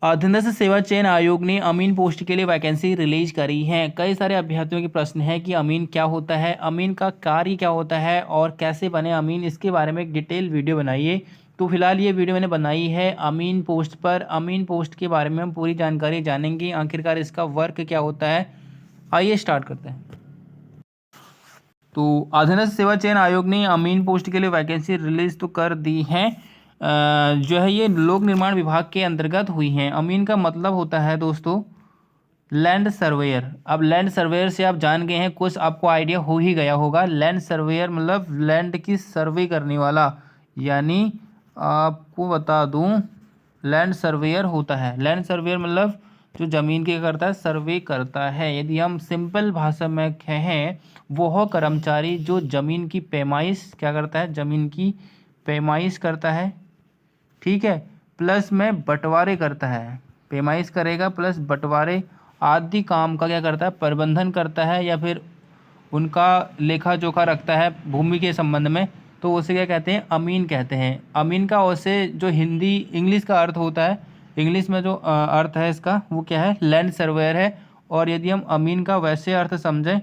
अधीनस्थ सेवा चयन आयोग ने अमीन पोस्ट के लिए वैकेंसी रिलीज करी है। कई सारे अभ्यर्थियों के प्रश्न है कि अमीन क्या होता है, अमीन का कार्य क्या होता है और कैसे बने अमीन, इसके बारे में एक डिटेल वीडियो बनाइए। तो फिलहाल ये वीडियो मैंने बनाई है अमीन पोस्ट पर। अमीन पोस्ट के बारे में हम पूरी जानकारी जानेंगे, आखिरकार इसका वर्क क्या होता है। आइए स्टार्ट करते हैं। तो अधीनस्थ सेवा चयन आयोग ने अमीन पोस्ट के लिए वैकेंसी रिलीज तो कर दी है। जो है ये लोक निर्माण विभाग के अंतर्गत हुई हैं। अमीन का मतलब होता है दोस्तों लैंड सर्वेयर। अब लैंड सर्वेयर से आप जान गए हैं, कुछ आपको आइडिया हो ही गया होगा। लैंड सर्वेयर मतलब लैंड की सर्वे करने वाला, यानी आपको बता दूं लैंड सर्वेयर होता है। लैंड सर्वेयर मतलब जो ज़मीन के करता है, सर्वे करता है। यदि हम सिंपल भाषा में कहें, वह कर्मचारी जो ज़मीन की पैमाइश क्या करता है, ज़मीन की पैमाइश करता है, ठीक है, प्लस में बंटवारे करता है। पैमाइश करेगा प्लस बंटवारे आदि काम का क्या करता है, प्रबंधन करता है, या फिर उनका लेखा जोखा रखता है भूमि के संबंध में, तो उसे क्या कहते हैं, अमीन कहते हैं। अमीन का वैसे जो हिंदी इंग्लिश का अर्थ होता है, इंग्लिश में जो अर्थ है इसका वो क्या है, लैंड सर्वेयर है। और यदि हम अमीन का वैसे अर्थ समझें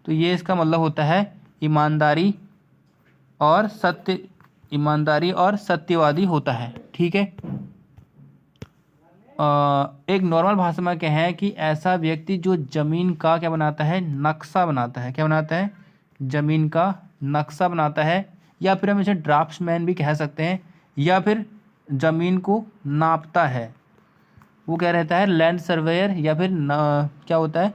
तो ये इसका मतलब होता है ईमानदारी और सत्य, ईमानदारी और सत्यवादी होता है, ठीक है। एक नॉर्मल भाषा में कहें कि ऐसा व्यक्ति जो जमीन का क्या बनाता है, नक्शा बनाता है। क्या बनाता है, जमीन का नक्शा बनाता है, या फिर हम इसे ड्राफ्ट्समैन भी कह सकते हैं, या फिर जमीन को नापता है, वो क्या रहता है, लैंड सर्वेयर, या फिर क्या होता है,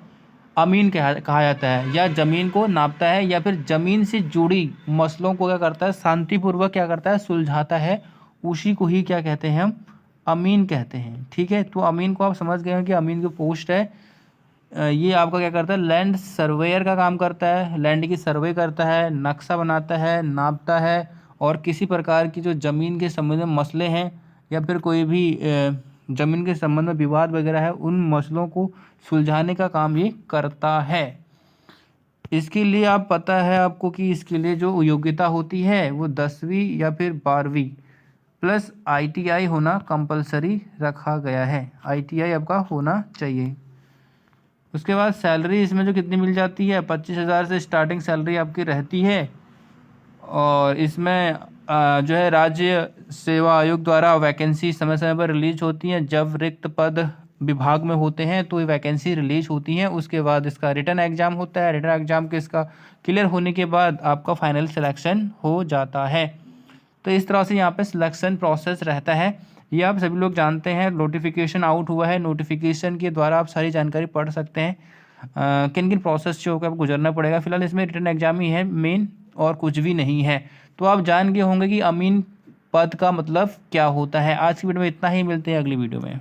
अमीन कहा जाता है। या ज़मीन को नापता है, या फिर ज़मीन से जुड़ी मसलों को क्या करता है, शांतिपूर्वक क्या करता है, सुलझाता है, उसी को ही क्या कहते हैं, हम अमीन कहते हैं, ठीक है। तो अमीन को आप समझ गए हैं कि अमीन की पोस्ट है, ये आपका क्या करता है, लैंड सर्वेयर का काम करता है, लैंड की सर्वे करता है, नक्शा बनाता है, नापता है, और किसी प्रकार की जो ज़मीन के संबंध में मसले हैं, या फिर कोई भी ज़मीन के संबंध में विवाद वगैरह है, उन मसलों को सुलझाने का काम ये करता है। इसके लिए आप पता है आपको कि इसके लिए जो योग्यता होती है वो 10वीं या फिर 12वीं प्लस ITI होना कंपलसरी रखा गया है। ITI आपका होना चाहिए। उसके बाद सैलरी इसमें जो कितनी मिल जाती है, 25,000 से स्टार्टिंग सैलरी आपकी रहती है। और इसमें जो है राज्य सेवा आयोग द्वारा वैकेंसी समय समय पर रिलीज होती हैं। जब रिक्त पद विभाग में होते हैं तो ये वैकेंसी रिलीज होती हैं। उसके बाद इसका रिटन एग्ज़ाम होता है। रिटन एग्ज़ाम के इसका क्लियर होने के बाद आपका फाइनल सिलेक्शन हो जाता है। तो इस तरह से यहाँ पे सिलेक्शन प्रोसेस रहता है। ये आप सभी लोग जानते हैं। नोटिफिकेशन आउट हुआ है, नोटिफिकेशन के द्वारा आप सारी जानकारी पढ़ सकते हैं, किन किन प्रोसेस से होकर आपको गुजरना पड़ेगा। फिलहाल इसमें रिटन एग्जाम ही है मेन, और कुछ भी नहीं है। तो आप जान गए होंगे कि अमीन पद का मतलब क्या होता है। आज की वीडियो में इतना ही, मिलते हैं अगली वीडियो में।